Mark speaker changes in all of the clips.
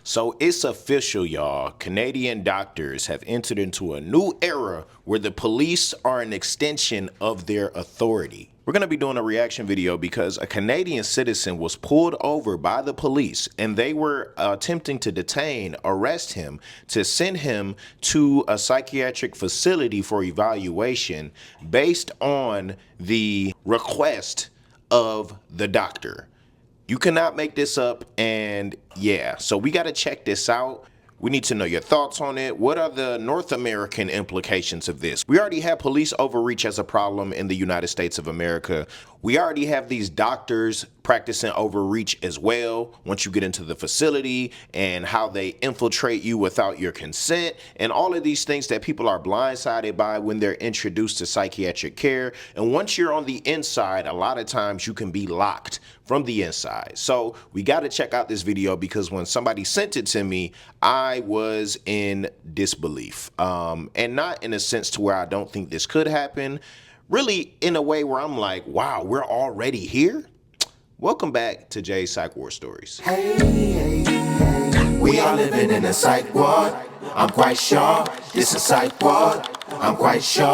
Speaker 1: So it's official, y'all. Canadian doctors have entered into a new era where the police are an extension of their authority. We're going to be doing a reaction video because a Canadian citizen was pulled over by the police and they were attempting to arrest him to send him to a psychiatric facility for evaluation based on the request of the doctor. You cannot make this up, and yeah, so we got to check this out. We need to know your thoughts on it. What are the North American implications of this? We already have police overreach as a problem in the United States of America. We already have these doctors practicing overreach as well once you get into the facility, and how they infiltrate you without your consent, and all of these things that people are blindsided by when they're introduced to psychiatric care. And once you're on the inside, a lot of times you can be locked from the inside. So we got to check out this video because when somebody sent it to me, I was in disbelief, and not in a sense to where I don't think this could happen, really in a way where I'm like, wow, we're already here. Welcome back to Jay's Psych War Stories.
Speaker 2: Hey, we are living in a psych ward. I'm quite sure this is psych ward. I'm quite sure.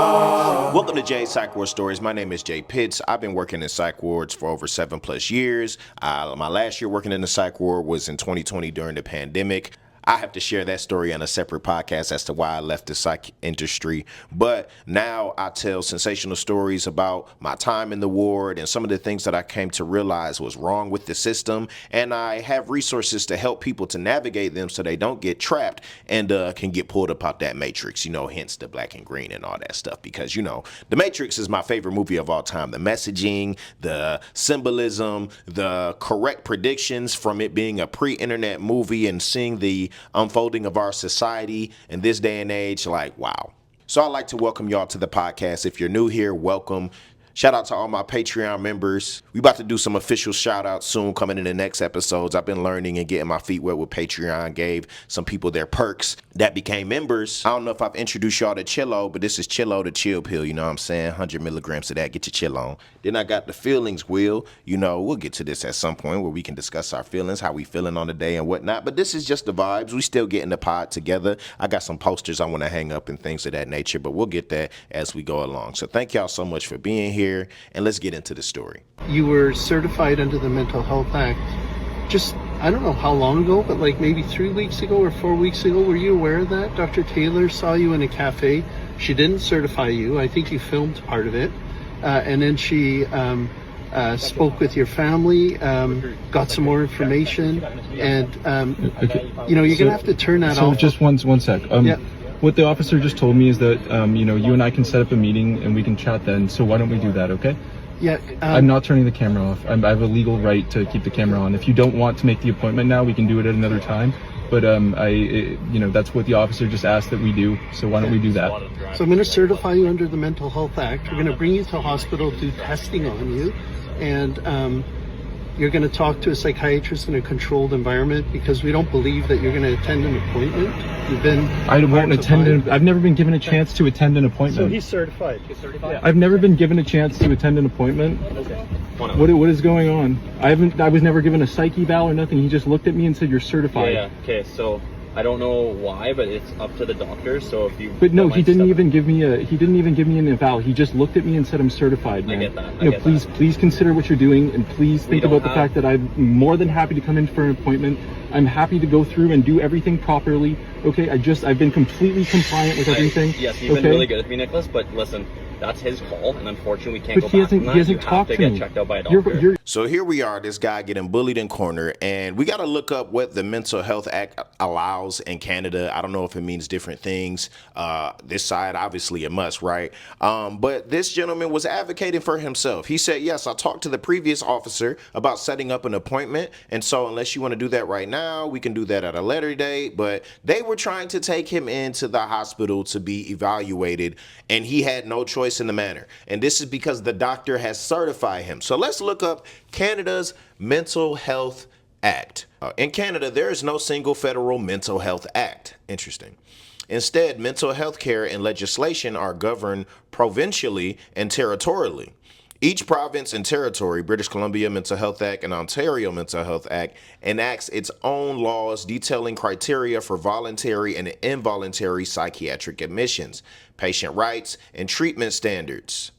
Speaker 1: Welcome to Jay's Psych War Stories. My name is Jay Pitts. I've been working in psych wards for over 7+ years. My last year working in the psych ward was in 2020 during the pandemic. I have to share that story on a separate podcast as to why I left the psych industry. But now I tell sensational stories about my time in the ward and some of the things that I came to realize was wrong with the system. And I have resources to help people to navigate them so they don't get trapped and can get pulled up out that matrix, hence the black and green and all that stuff. Because, the Matrix is my favorite movie of all time. The messaging, the symbolism, the correct predictions from it being a pre-internet movie and seeing the unfolding of our society in this day and age, like, wow. So I'd like to welcome y'all to the podcast. If you're new here, welcome. Shout out to all my Patreon members. We about to do some official shout outs soon coming in the next episodes. I've been learning and getting my feet wet with Patreon. Gave some people their perks that became members. I don't know if I've introduced y'all to Chillo, but this is Chillo the chill pill. You know what I'm saying? 100 milligrams of that. Get your chill on. Then I got the feelings wheel. We'll get to this at some point where we can discuss our feelings, how we feeling on the day and whatnot. But this is just the vibes. We still getting the pod together. I got some posters I want to hang up and things of that nature, but we'll get that as we go along. So thank y'all so much for being here. And let's get into the story.
Speaker 3: You were certified under the Mental Health Act just, I don't know how long ago, but like maybe 3 weeks ago or 4 weeks ago. Were you aware of that? Dr. Taylor saw you in a cafe. She didn't certify you. I think you filmed part of it. And then she spoke with your family, got some more information, and, you're going to have to turn that off.
Speaker 4: So just one sec.
Speaker 3: Yeah.
Speaker 4: What the officer just told me is that, you and I can set up a meeting and we can chat then. So why don't we do that, okay?
Speaker 3: Yeah.
Speaker 4: I'm not turning the camera off. I have a legal right to keep the camera on. If you don't want to make the appointment now, we can do it at another time. But that's what the officer just asked that we do. So why don't we do that?
Speaker 3: So I'm going to certify you under the Mental Health Act. We're going to bring you to hospital, do testing on you, and you're going to talk to a psychiatrist in a controlled environment because we don't believe that you're going to attend an appointment.
Speaker 4: I won't attend. I've never been given a chance to attend an appointment.
Speaker 3: So he's certified. He's certified?
Speaker 4: I've never been given a chance to attend an appointment.
Speaker 3: Okay.
Speaker 4: What is going on? I was never given a psych eval or nothing. He just looked at me and said, "You're certified."
Speaker 5: Yeah. Okay. So I don't know why, but it's up to the doctor. So if you.
Speaker 4: But no, he didn't even give me an eval. He just looked at me and said, "I'm certified, man."
Speaker 5: I get that.
Speaker 4: Please consider what you're doing, and please think about the fact that I'm more than happy to come in for an appointment. I'm happy to go through and do everything properly. Okay, I've been completely compliant with everything.
Speaker 5: Yes, you've been really good with me, Nicholas. But listen, that's his call, and unfortunately, we can't go back on that.
Speaker 4: He hasn't talked to me.
Speaker 5: You have to get checked out by a doctor.
Speaker 1: So here we are, this guy getting bullied and cornered, and we got to look up what the Mental Health Act allows in Canada. I don't know if it means different things. This side, obviously, it must, right? But this gentleman was advocating for himself. He said, yes, I talked to the previous officer about setting up an appointment, and so unless you want to do that right now, we can do that at a later date. But they were trying to take him into the hospital to be evaluated, and he had no choice in the matter. And this is because the doctor has certified him. So let's look up Canada's Mental Health Act. In Canada, there is no single federal mental health act. Interesting. Instead, mental health care and legislation are governed provincially and territorially. Each province and territory, British Columbia Mental Health Act and Ontario Mental Health Act, enacts its own laws detailing criteria for voluntary and involuntary psychiatric admissions, patient rights, and treatment standards.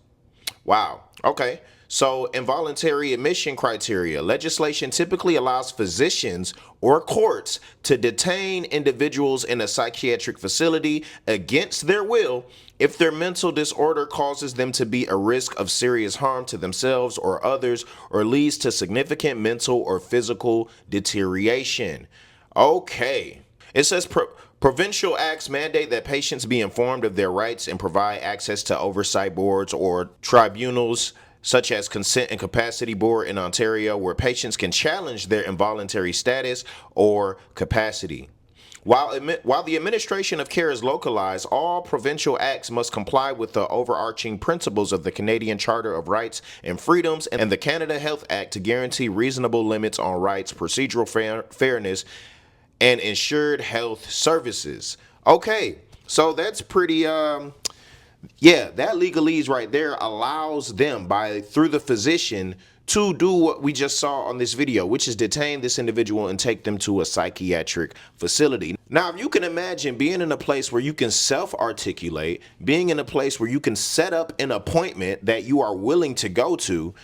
Speaker 1: Wow. Okay. So, involuntary admission criteria. Legislation typically allows physicians or courts to detain individuals in a psychiatric facility against their will if their mental disorder causes them to be a risk of serious harm to themselves or others or leads to significant mental or physical deterioration. Okay. It says provincial acts mandate that patients be informed of their rights and provide access to oversight boards or tribunals such as Consent and Capacity Board in Ontario, where patients can challenge their involuntary status or capacity. While the administration of care is localized, all provincial acts must comply with the overarching principles of the Canadian Charter of Rights and Freedoms and the Canada Health Act to guarantee reasonable limits on rights, procedural fairness, and ensured health services. Okay, so that's pretty yeah, that legalese right there allows them through the physician to do what we just saw on this video, which is detain this individual and take them to a psychiatric facility. Now, if you can imagine being in a place where you can self-articulate, being in a place where you can set up an appointment that you are willing to go to,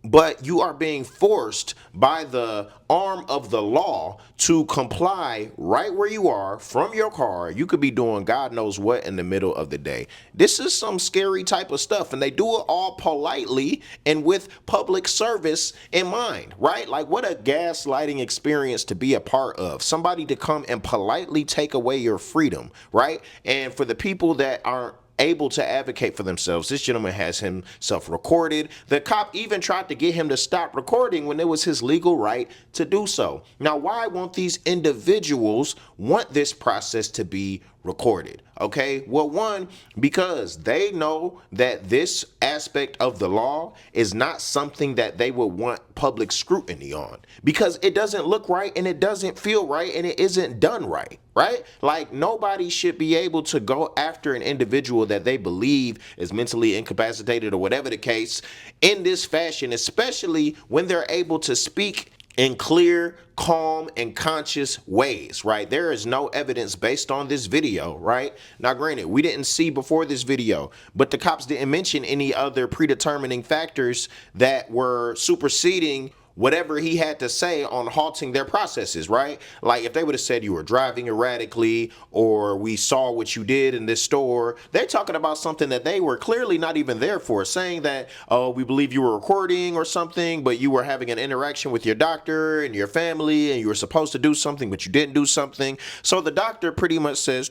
Speaker 1: but you are being forced by the arm of the law to comply right where you are from your car. You could be doing God knows what in the middle of the day. This is some scary type of stuff, and they do it all politely and with public service in mind, right? Like, what a gaslighting experience to be a part of. Somebody to come and politely take away your freedom, right? And for the people that aren't able to advocate for themselves, this gentleman has himself recorded. The cop even tried to get him to stop recording when it was his legal right to do so. Now, why won't these individuals want this process to be recorded? Okay, well, one, because they know that this aspect of the law is not something that they would want public scrutiny on, because it doesn't look right and it doesn't feel right and it isn't done right, right? Like, nobody should be able to go after an individual that they believe is mentally incapacitated or whatever the case in this fashion, especially when they're able to speak in clear, calm, and conscious ways, right? There is no evidence based on this video, right? Now, granted, we didn't see before this video, but the cops didn't mention any other predetermining factors that were superseding whatever he had to say on halting their processes, right? Like, if they would have said you were driving erratically, or we saw what you did in this store, they're talking about something that they were clearly not even there for, saying that, oh, we believe you were recording or something, but you were having an interaction with your doctor and your family, and you were supposed to do something, but you didn't do something. So the doctor pretty much says,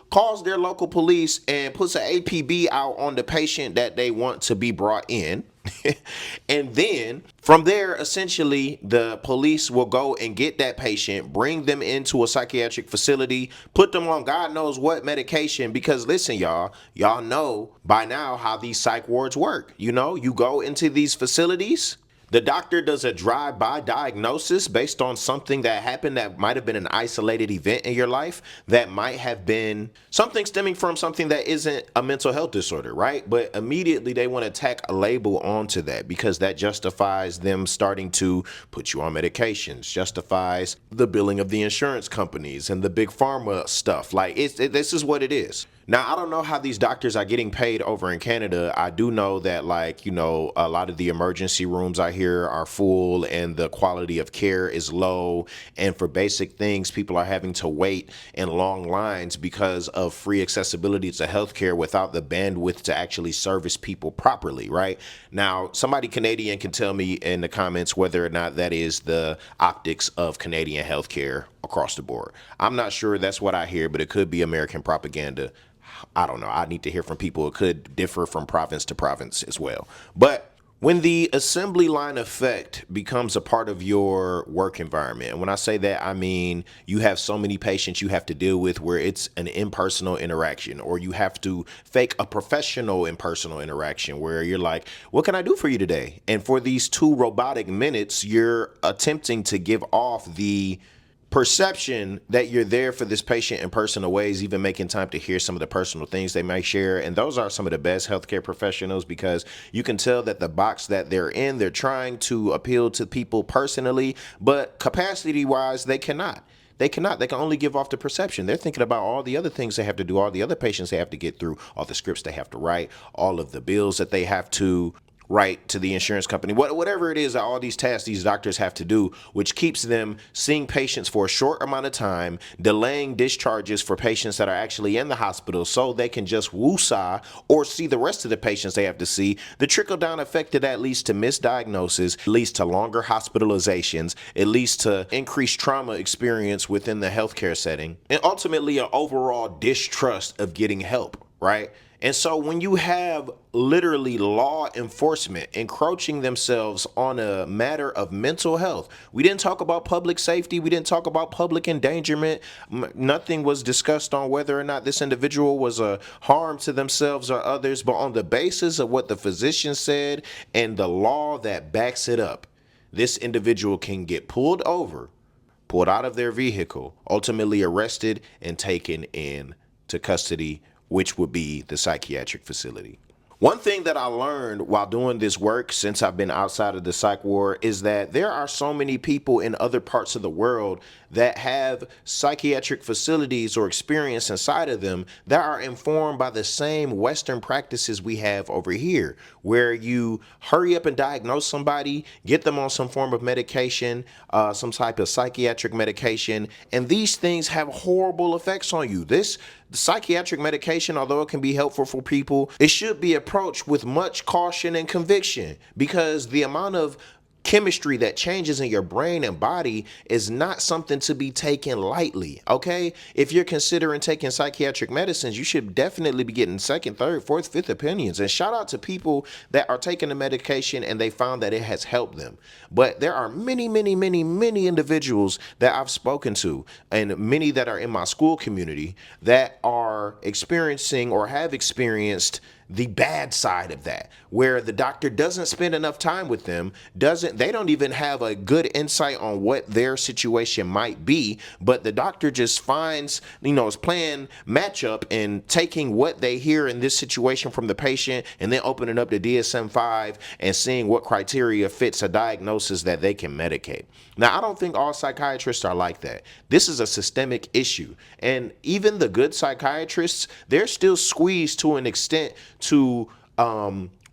Speaker 1: calls their local police and puts an APB out on the patient that they want to be brought in. And then from there, essentially, the police will go and get that patient, bring them into a psychiatric facility, put them on God knows what medication. Because listen, y'all know by now how these psych wards work. You know, you go into these facilities. The doctor does a drive-by diagnosis based on something that happened that might have been an isolated event in your life, that might have been something stemming from something that isn't a mental health disorder, right? But immediately they want to tack a label onto that because that justifies them starting to put you on medications, justifies the billing of the insurance companies and the big pharma stuff. Like, this is what it is. Now, I don't know how these doctors are getting paid over in Canada. I do know that, like, you know, a lot of the emergency rooms I hear are full and the quality of care is low. And for basic things, people are having to wait in long lines because of free accessibility to healthcare without the bandwidth to actually service people properly, right? Now, somebody Canadian can tell me in the comments whether or not that is the optics of Canadian healthcare across the board. I'm not sure that's what I hear, but it could be American propaganda. I don't know. I need to hear from people. It could differ from province to province as well. But when the assembly line effect becomes a part of your work environment, and when I say that, I mean you have so many patients you have to deal with where it's an impersonal interaction, or you have to fake a professional impersonal interaction where you're like, what can I do for you today? And for these 2 robotic minutes, you're attempting to give off the perception that you're there for this patient in personal ways, even making time to hear some of the personal things they might share. And those are some of the best healthcare professionals, because you can tell that the box that they're in, they're trying to appeal to people personally, but capacity wise, they cannot. They cannot. They can only give off the perception. They're thinking about all the other things they have to do, all the other patients they have to get through, all the scripts they have to write, all of the bills that they have to write to the insurance company, whatever it is that all these tasks these doctors have to do, which keeps them seeing patients for a short amount of time, delaying discharges for patients that are actually in the hospital so they can just woosah or see the rest of the patients they have to see. The trickle-down effect of that leads to misdiagnosis, leads to longer hospitalizations, it leads to increased trauma experience within the healthcare setting, and ultimately an overall distrust of getting help, right? And so when you have literally law enforcement encroaching themselves on a matter of mental health, we didn't talk about public safety. We didn't talk about public endangerment. Nothing was discussed on whether or not this individual was a harm to themselves or others, but on the basis of what the physician said and the law that backs it up, this individual can get pulled over, pulled out of their vehicle, ultimately arrested and taken into custody, which would be the psychiatric facility. One thing that I learned while doing this work since I've been outside of the psych ward is that there are so many people in other parts of the world that have psychiatric facilities or experience inside of them that are informed by the same Western practices we have over here, where you hurry up and diagnose somebody, get them on some form of medication, some type of psychiatric medication, and these things have horrible effects on you. The psychiatric medication, although it can be helpful for people, it should be approached with much caution and conviction, because the amount of chemistry that changes in your brain and body is not something to be taken lightly, okay? If you're considering taking psychiatric medicines, you should definitely be getting second, third, fourth, fifth opinions. And shout out to people that are taking the medication and they found that it has helped them. But there are many, many, many, many individuals that I've spoken to, and many that are in my school community, that are experiencing or have experienced the bad side of that, where the doctor doesn't spend enough time with them, they don't even have a good insight on what their situation might be, but the doctor just finds, is playing matchup and taking what they hear in this situation from the patient and then opening up the DSM-5 and seeing what criteria fits a diagnosis that they can medicate. Now, I don't think all psychiatrists are like that. This is a systemic issue. And even the good psychiatrists, they're still squeezed to an extent to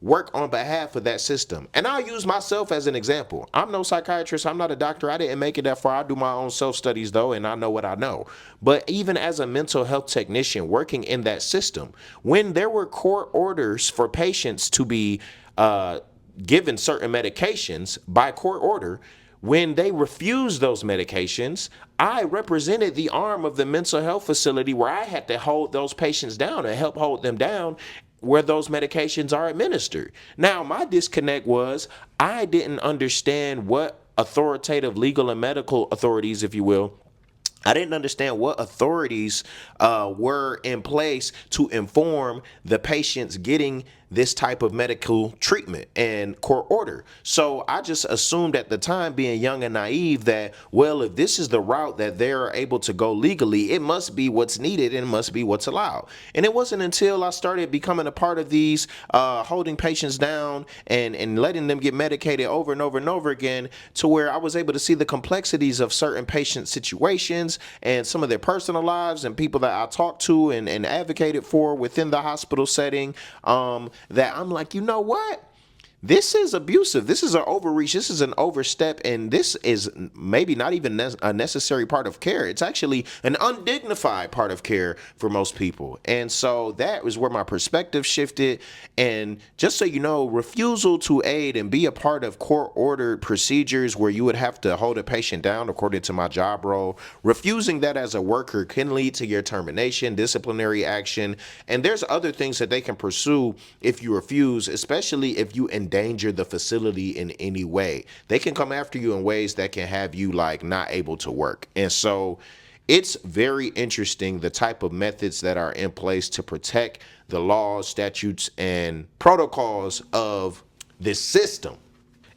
Speaker 1: work on behalf of that system. And I'll use myself as an example. I'm no psychiatrist. I'm not a doctor. I didn't make it that far. I do my own self-studies though, and I know what I know. But even as a mental health technician working in that system, when there were court orders for patients to be given certain medications by court order, when they refused those medications, I represented the arm of the mental health facility where I had to hold those patients down and help hold them down where those medications are administered. Now, my disconnect was I didn't understand what authoritative legal and medical authorities, if you will, I didn't understand what authorities were in place to inform the patients getting this type of medical treatment and court order. So I just assumed at the time, being young and naive, that, well, if this is the route that they're able to go legally, it must be what's needed and it must be what's allowed. And it wasn't until I started becoming a part of these holding patients down and letting them get medicated over and over and over again, to where I was able to see the complexities of certain patient situations and some of their personal lives and people that I talked to and advocated for within the hospital setting, that I'm like, you know what? This is abusive. This is an overreach. This is an overstep. And this is maybe not even a necessary part of care. It's actually an undignified part of care for most people. And so that was where my perspective shifted. And just so you know, refusal to aid and be a part of court-ordered procedures where you would have to hold a patient down according to my job role, refusing that as a worker can lead to your termination, disciplinary action. And there's other things that they can pursue if you refuse, especially if you endanger the facility in any way. They can come after you in ways that can have you like not able to work. And so it's very interesting the type of methods that are in place to protect the laws, statutes, and protocols of this system.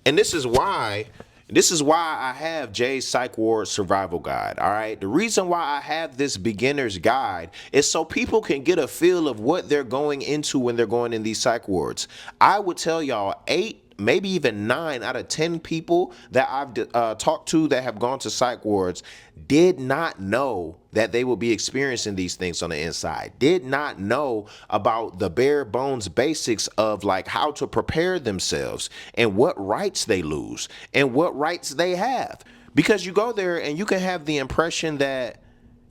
Speaker 1: And this is why This is why I have Jay's Psych Ward Survival Guide, all right? The reason why I have this beginner's guide is so people can get a feel of what they're going into when they're going in these psych wards. I would tell y'all 8, maybe even 9 out of 10 people that I've talked to that have gone to psych wards did not know that they will be experiencing these things on the inside, did not know about the bare bones basics of like how to prepare themselves and what rights they lose and what rights they have. Because you go there and you can have the impression that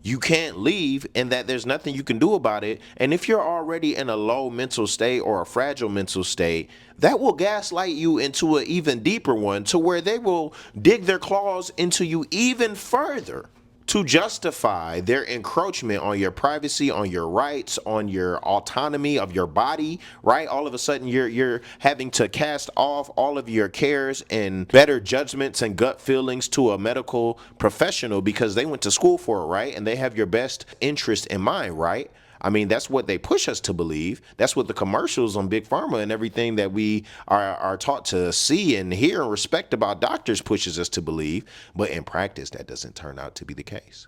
Speaker 1: you can't leave and that there's nothing you can do about it. And if you're already in a low mental state or a fragile mental state, that will gaslight you into an even deeper one, to where they will dig their claws into you even further to justify their encroachment on your privacy, on your rights, on your autonomy of your body, right? All of a sudden you're having to cast off all of your cares and better judgments and gut feelings to a medical professional because they went to school for it, right? And they have your best interest in mind, right? I mean, that's what they push us to believe. That's what the commercials on Big Pharma and everything that we are taught to see and hear and respect about doctors pushes us to believe. But in practice, that doesn't turn out to be the case.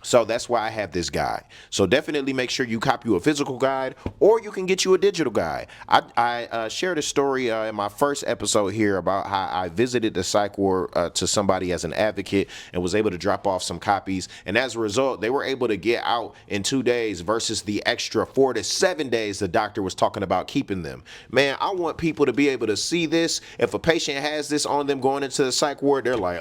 Speaker 1: So that's why I have this guide. So definitely make sure you copy a physical guide, or you can get you a digital guide. I shared a story in my first episode here about how I visited the psych ward to somebody as an advocate and was able to drop off some copies. And as a result, they were able to get out in 2 days versus the extra 4 to 7 days the doctor was talking about keeping them. Man, I want people to be able to see this. If a patient has this on them going into the psych ward, they're like,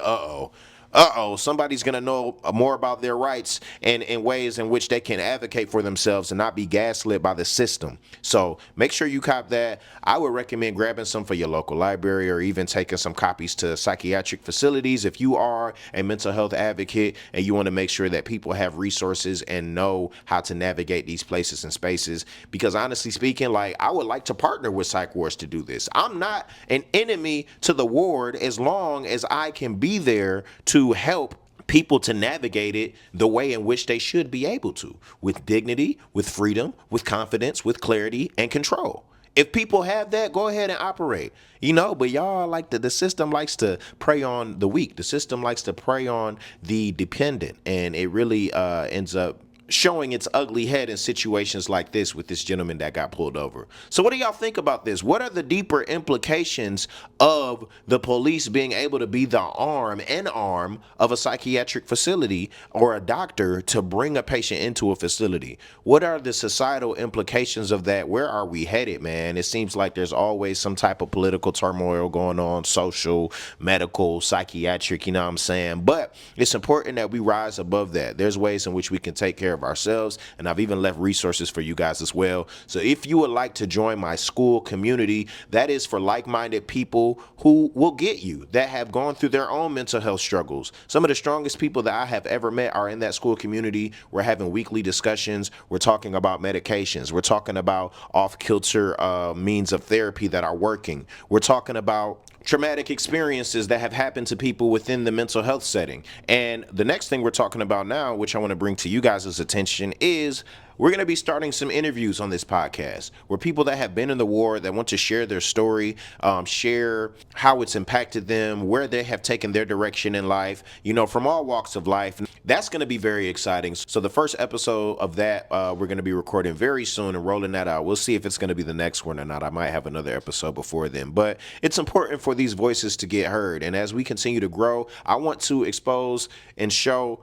Speaker 1: somebody's going to know more about their rights and in ways in which they can advocate for themselves and not be gaslit by the system. So make sure you cop that. I would recommend grabbing some for your local library or even taking some copies to psychiatric facilities if you are a mental health advocate and you want to make sure that people have resources and know how to navigate these places and spaces. Because honestly speaking, like, I would like to partner with psych wards to do this. I'm not an enemy to the ward as long as I can be there to help people to navigate it the way in which they should be able to, with dignity, with freedom, with confidence, with clarity and control. If people have that, go ahead and operate, but y'all like the system likes to prey on the weak. The system likes to prey on the dependent, and it really ends up showing its ugly head in situations like this with this gentleman that got pulled over. So what do y'all think about this? What are the deeper implications of the police being able to be the arm of a psychiatric facility or a doctor to bring a patient into a facility? What are the societal implications of that? Where are we headed, man? It seems like there's always some type of political turmoil going on, social, medical, psychiatric, you know what I'm saying? But it's important that we rise above that. There's ways in which we can take care of ourselves, and I've even left resources for you guys as well. So if you would like to join my school community, that is for like-minded people who will get you, that have gone through their own mental health struggles. Some of the strongest people that I have ever met are in that school community. We're having weekly discussions. We're talking about medications. We're talking about off-kilter means of therapy that are working. We're talking about traumatic experiences that have happened to people within the mental health setting. And the next thing we're talking about now, which I want to bring to you guys' attention, is we're going to be starting some interviews on this podcast where people that have been in the war that want to share their story, share how it's impacted them, where they have taken their direction in life, from all walks of life. That's going to be very exciting. So the first episode of that, we're going to be recording very soon and rolling that out. We'll see if it's going to be the next one or not. I might have another episode before then, but it's important for these voices to get heard. And as we continue to grow, I want to expose and show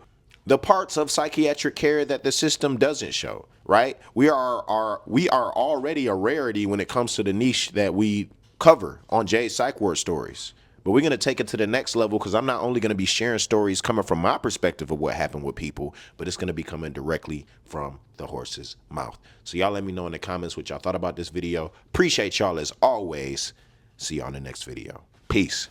Speaker 1: the parts of psychiatric care that the system doesn't show, right? We are already a rarity when it comes to the niche that we cover on Jay's Psych Ward Stories. But we're going to take it to the next level, because I'm not only going to be sharing stories coming from my perspective of what happened with people, but it's going to be coming directly from the horse's mouth. So y'all let me know in the comments what y'all thought about this video. Appreciate y'all as always. See y'all in the next video. Peace.